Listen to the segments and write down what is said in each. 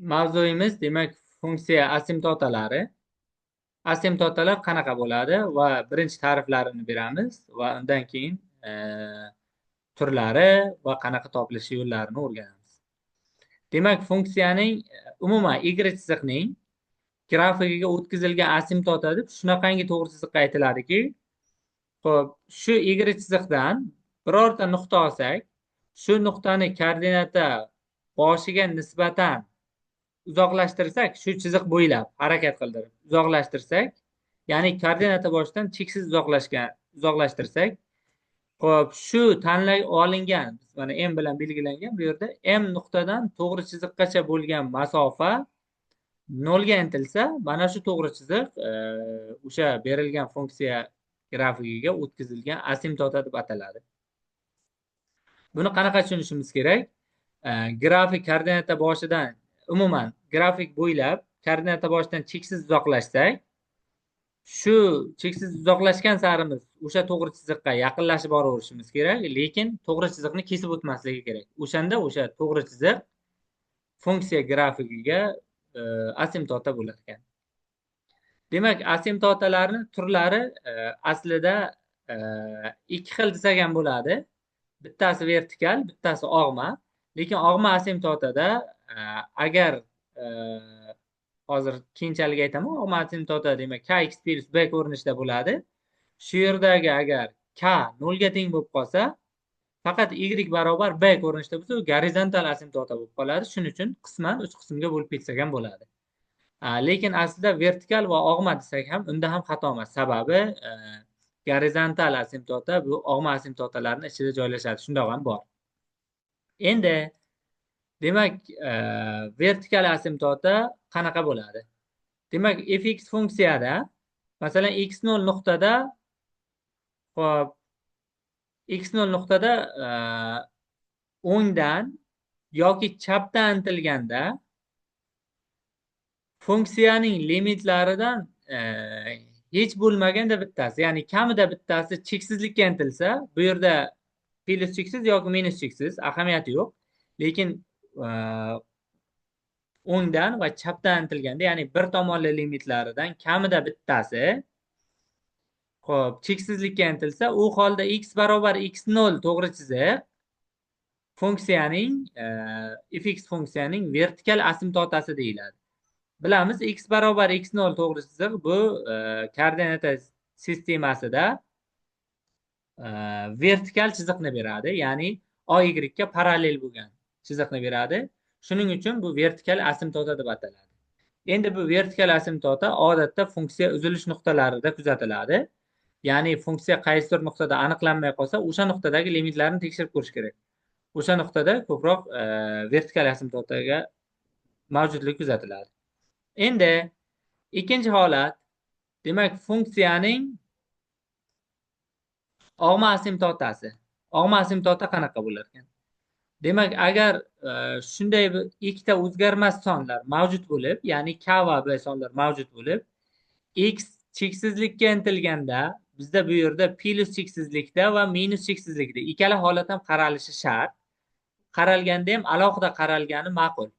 Mavzuyimiz demak funksiya asimtotalari. Asimtotalar qanaqa bo'ladi va birinchi ta'riflarini beramiz va undan keyin turlari va qanaqa topilishi yo'llarini o'rganamiz. Demak, funksiyaning umuman y chiziqning grafikiga o'tkazilgan asimtota deb shunaqangi to'g'ri chiziqqa aytiladiki, xo'p, shu y chiziqdan birorta nuqta olsak, shu nuqtani koordinata boshiga nisbatan uzoqlashtirsak, shu chiziq bo'ylab harakat qildirib uzoqlashtirsak, ya'ni koordinata boshidan cheksiz uzoqlashtirsak, xo'p, shu tanlay olingan, mana m bilan belgilangan bu yerda m nuqtadan to'g'ri chiziqqacha bo'lgan masofa nolga intilsa, mana shu to'g'ri chiziq o'sha berilgan funksiya grafikiga o'tkazilgan asimtota deb ataladi. Buni qanaqa tushunishimiz kerak? Grafik koordinata boshidan umuman grafik bo'ylab koordinata boshidan cheksiz uzoqlashsak, shu cheksiz uzoqlashgan sarimiz o'sha to'g'ri chiziqqa yaqinlashib boraverishimiz kerak, lekin to'g'ri chiziqni kesib o'tmasligi kerak. O'shanda o'sha to'g'ri chiziq funksiya grafikiga asimtota bo'lar ekan. Demak, asimtotalarni turlari aslida ikki xil desak ham bo'ladi. Bittasi vertikal, bittasi og'ma. Lekin og'ma asimtotada agar hozir keyinchalik aytaman, og'ma asimtota demak kx plus b ko'rinishida bo'ladi. Shu yerdagi agar k nolga teng bo'lib qolsa, faqat y barobar b ko'rinishida bo'lsa, u gorizontal asimtota bo'lib qoladi. Shuning uchun qisman 3 qismga bo'lib ketsak ham bo'ladi. Lekin aslida vertikal va og'ma desak ham unda ham xato emas. Sababi gorizontal asimtota bu og'ma asimtotalarning ichida joylashadi. Shundoq ham bor. Endi demak, vertikal asimtota qanaqa bo'ladi? Demak, fx funksiyada masalan x0 nuqtada hop x0 nuqtada o'ngdan yoki chapdan intilganda funksiyaning limitlaridan hech bo'lmaganda bittasi, ya'ni kamida bittasi cheksizlikka intilsa, bu yerda plus cheksiz yoki minus cheksiz ahamiyati yo'q. Lekin o'ngdan va chapdan intilganda, ya'ni bir tomonli limitlaridan kamida bittasi xo'p, cheksizlikka intilsa, u holda x barobar x0 to'g'ri chiziq funksiyaning fx funksiyaning vertikal asimtotasi deyiladi. Bilamiz, x barobar x0 to'g'ri chiziq bu koordinata sistemasida vertikal chiziqni beradi, ya'ni oy ga parallel bo'lgan chiziqni beradi. Shuning uchun bu vertikal asimtota deb ataladi. Endi bu vertikal asimtota odatda funksiya uzilish nuqtalarida kuzatiladi. Ya'ni funksiya qaysidir nuqtada aniqlanmay qolsa, o'sha nuqtadagi limitlarni tekshirib ko'rish kerak. O'sha nuqtada ko'proq vertikal asimtotaga mavjudligi kuzatiladi. Endi ikkinchi holat, demak, funksiyaning og'ma asimtotasi. Og'ma asimtota qanaqa bo'lar ekan? Demak, agar shunday ikkita o'zgarmas sonlar mavjud bo'lib, ya'ni k va b sonlar mavjud bo'lib, x cheksizlikka intilganda, bizda bu yerda plus cheksizlikda va minus cheksizlikda ikkala holat ham qaralishi shart. Qaralganda ham alohida qaralgani ma'qul.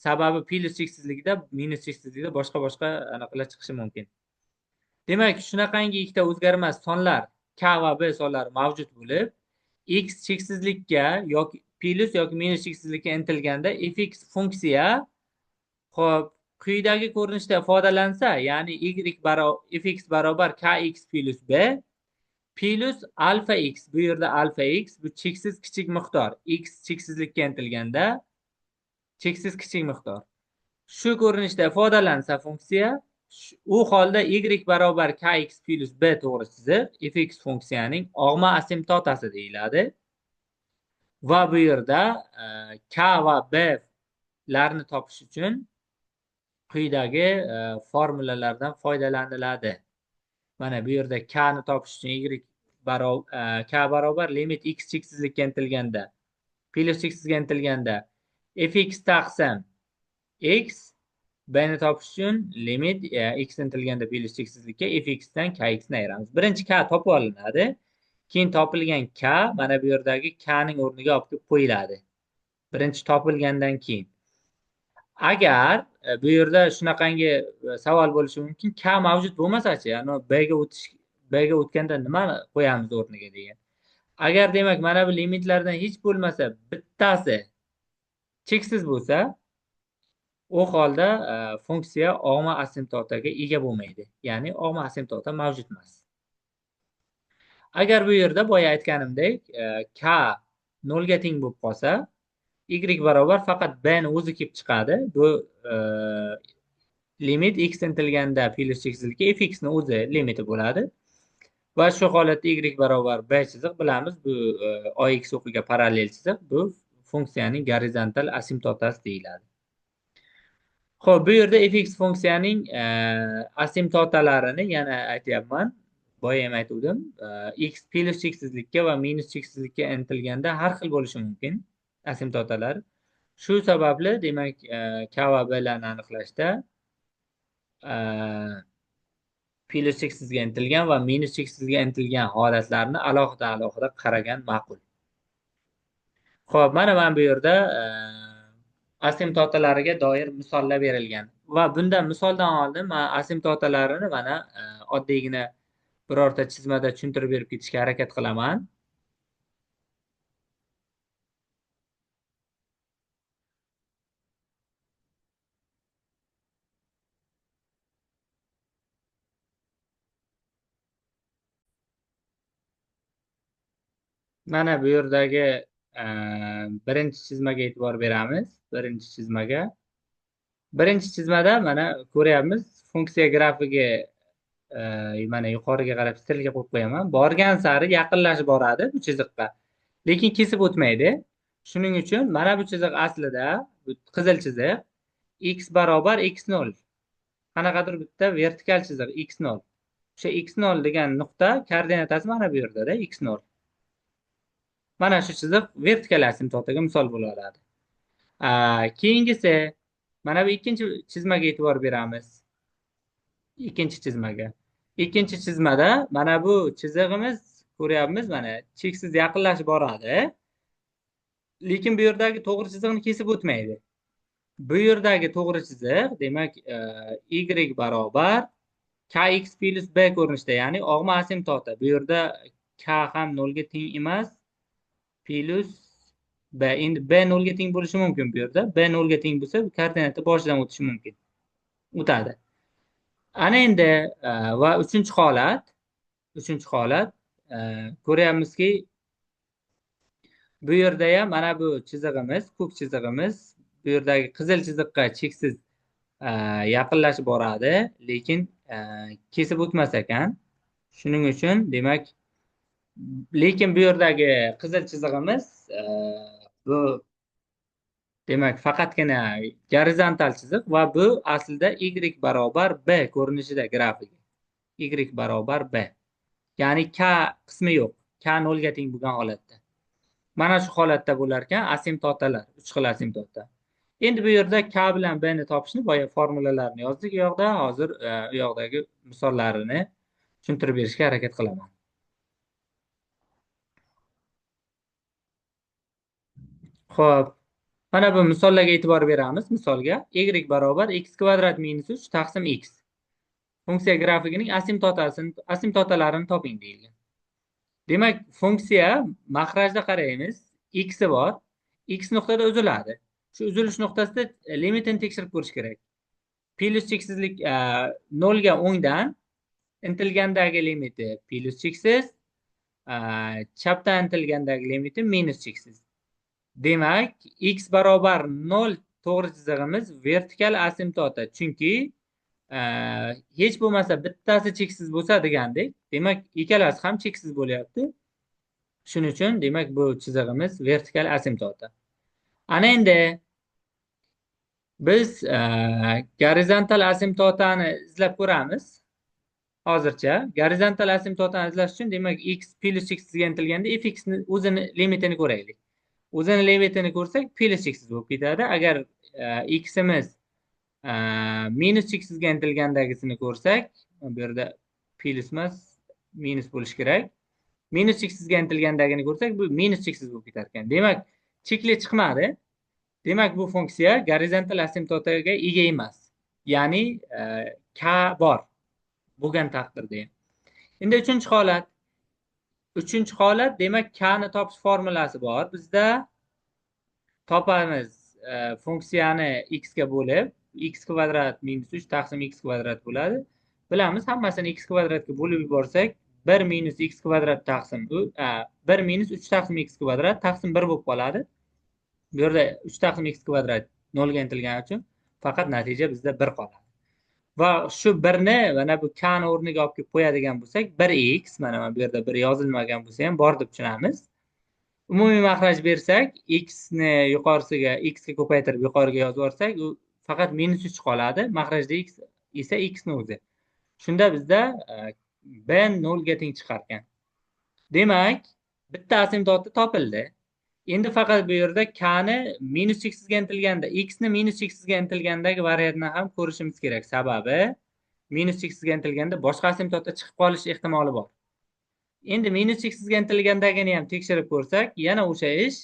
Sababi plus cheksizlikda, minus cheksizlikda boshqa aniqlar chiqishi mumkin. Demak, shunaqangi ikkita o'zgarmas sonlar k va b sonlari mavjud bo'lib, x cheksizlikka yoki plus yoki minus cheksizlikka intilganda fx funksiya xo'p quyidagi ko'rinishda ifodalansa, ya'ni fx barobar kx plus b plus alfa x, bu yerda alfa x bu cheksiz kichik miqdor, x cheksizlikka intilganda cheksiz kichik miqdor. Shu ko'rinishda ifodalansa funksiya, u holda y barobar kx plus b to'g'ri chiziq fx funksiyaning og'ma asimtotasi deyiladi. Va bu yerda k va b larni topish uchun quyidagi formulalardan foydalaniladi. Mana bu yerda k ni topish uchun k barobar limit x cheksizlikka intilganda plus cheksizga intilganda fx taqsim x, b ni topish uchun limit x intilganda plus cheksizlikka fx dan kx ni ayiramiz. Birinchi k topib olinadi. Keyin topilgan k mana bu yerdagi k ning o'rniga olib qo'yiladi. Birinchi topilgandan keyin. Agar bu yerda shunaqangi savol bo'lishi mumkin, k mavjud bo'lmasa-chi, ya'ni bga o'tganda nimani qo'yamiz o'rniga degan. Agar demak mana bu limitlardan hech bo'lmasa bittasi cheksiz bo'lsa, u holda funksiya og'ma asimtotaga ega bo'lmaydi. Ya'ni og'ma asimtota mavjud emas. Agar bu yerda boya aytganimdek k nolga teng bo'lib qolsa, y barobar faqat b ni o'zi kelib chiqadi. Bu limit x intilganda plus cheksizlikka fx ni o'zi limiti bo'ladi. Va shu holatda y barobar b chiziq bilamiz. Bu ox o'qiga parallel chiziq. Bu funksiyaning gorizontal asimtotasi deyiladi. Xo'p, bu yerda fx funksiyaning asimtotalarini yana aytyapman. Boya ham aytdim. X plus cheksizlikka va minus cheksizlikka intilganda har xil bo'lishi mumkin asimtotalar. Shu sababli demak k va b larni aniqlashda plus cheksizga intilgan va minus cheksizga intilgan holatlarni alohida qaragan ma'qul. Xo'p, mana bu yerda asimtotalariga doir misollar berilgan va bundan misoldan oldin men asimtotalarini mana oddiygina birorta chizmada tushuntirib berib ketishga harakat qilaman. Mana bu yerdagi birinchi chizmaga e'tibor beramiz. Birinchi chizmada mana ko'ryapmiz, funksiya grafigi mana yuqoriga qarab stirka qo'yib qo'yaman. Borgan sari yaqinlashib boradi bu chiziqqa. Lekin kesib o'tmaydi. Shuning uchun mana bu chiziq aslida bu qizil chiziq x barobar x0. Qanaqadir bitta vertikal chiziq x0. O'sha x0 degan nuqta koordinatasi mana bu yerda-da x0. Mana shu chiziq vertikal asimtotaga misol bo'la oladi. Keyingisi mana bu ikkinchi chizmaga e'tibor beramiz. Ikkinchi chizmada mana bu chizig'imiz ko'ryapmiz, mana cheksiz yaqinlashib boradi. Lekin bu yerdagi to'g'ri chiziqni kesib o'tmaydi. Bu yerdagi to'g'ri chiziq demak y barobar kx plus b ko'rinishda, ya'ni og'ma asimtota. Bu yerda k ham 0 ga teng emas, plus b. Endi b 0 ga teng bo'lishi mumkin bu yerda. B 0 ga teng bo'lsa, koordinata boshidan o'tishi mumkin. O'tadi. Ana endi va uchinchi holat ko'ryapmizki, bu yerda ham mana bu chizig'imiz, ko'k chizig'imiz bu yerdagi qizil chiziqqa cheksiz yaqinlashib boradi, lekin kesib o'tmas ekan. Shuning uchun demak, lekin bu yerdagi qizil chizig'imiz bu demak faqatgina gorizontal chiziq va bu aslida y barobar b ko'rinishida grafik. Y barobar b. Ya'ni k qismi yo'q. K 0 ga teng bo'lgan holatda. Mana shu holatda bo'lar ekan asimtotalar, 3 xil asimtota. Endi bu yerda k bilan b ni topishni boya formulalarni yozdik. U yoqda hozir u yoqdagi misollarini tushuntirib berishga harakat qilaman. Xo'p, mana bu misollarga e'tibor beramiz. Misolga y barobar x kvadrat minus 3 taqsim x. Funksiya grafikining asimtotalarini toping deyilgan. Demak, funksiya mahrajda qaraymiz. X bor. X nuqtada uziladi. Shu uzilish nuqtasida limitini tekshirib ko'rish kerak. Plus cheksizlik 0 ga 10 dan intilgandagi limiti plus cheksiz, chapdan intilgandagi limiti minus cheksiz. Demak, x barobar 0 to'g'ri chizig'imiz vertikal asimtota. Chunki hech bo'lmasa bittasi cheksiz bo'lsa degandek, demak ikkalasi ham cheksiz bo'lyapti. Shuning uchun demak bu chizig'imiz vertikal asimtota. Ana endi biz gorizontal asimtotani izlab ko'ramiz. Hozircha gorizontal asimtotani izlash uchun demak x plus cheksizga intilganda fx ni o'zini limitini ko'raylik. O'zini limitini ko'rsak plus cheksiz bo'lib ketadi. Agar x'imiz minus cheksizga intilgandagisini ko'rsak, bu yerda plus emas, minus bo'lishi kerak. Minus cheksizga intilgandagini ko'rsak, bu minus cheksiz bo'lib ketar ekan. Demak, chekli chiqmadi. Demak, bu funksiya gorizontal asimtotaga ega emas. Ya'ni k bor bo'lgan taqdirda ham. Endi uchinchi holat, demak, k ni topish formulasi bor. Bizda topamiz funksiyani x ga bo'lib, x kvadrat minus 3 taqsim x kvadrat bo'ladi. Bilamiz, hammasini x kvadratga bo'lib yuborsak, 1 minus x kvadrat taqsim 1 minus 3 taqsim x kvadrat taqsim 1 bo'lib qoladi. Bu yerda 3 taqsim x kvadrat 0 ga intilgani uchun faqat natija bizda 1 qoladi. Va shu 1ni mana bu k ni o'rniga olib kelib qo'yadigan bo'lsak, 1x, mana bu yerda 1 yozilmagan bo'lsa ham bor deb tushunamiz. Umumiy makhraj bersak, x ni yuqorisiga x ga ko'paytirib yuqoriga yozib yuborsak, u faqat minus 3 qoladi. Makhrajda x esa x ni o'zi. Shunda bizda b 0 ga teng chiqar ekan. Demak, bitta asimtoti topildi. Endi faqat bu yerda k ni minus cheksizga intilganda, x ni minus cheksizga intilgandagi variantni ham ko'rishimiz kerak. Sababi minus cheksizga intilganda boshqa asimtotda chiqib qolish ehtimoli bor. Endi minus cheksizga intilgandagini ham tekshirib ko'rsak, yana o'sha ish,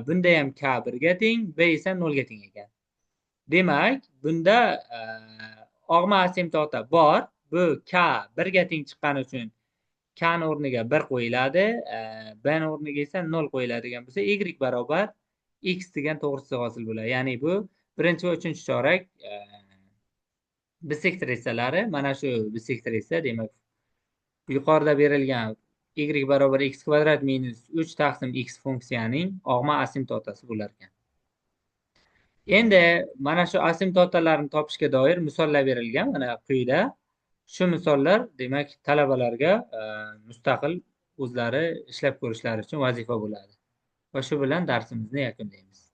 bunda ham k 1 ga teng, b esa 0 ga teng ekan. Demak, bunda og'ma asimtota bor. Bu k 1 ga teng chiqqani uchun k ni o'rniga 1 qo'yiladi, b ni o'rniga esa 0 qo'yiladigan bo'lsa, y barobar x degan to'g'risi hosil bo'ladi. Ya'ni bu birinchi va uchinchi chorak bisektrisalari, mana shu bisektrisa, demak, yuqorida berilgan y barobar x kvadrat minus 3 taqsim x funksiyaning og'ma asimtotasi bo'lar ekan. Endi mana shu asimtotalarni topishga doir misollar berilgan mana quyida. Shu misollar, demak, talabalarga mustaqil o'zlari ishlab ko'rishlari uchun vazifa bo'ladi. Va shu bilan darsimizni yakunlaymiz.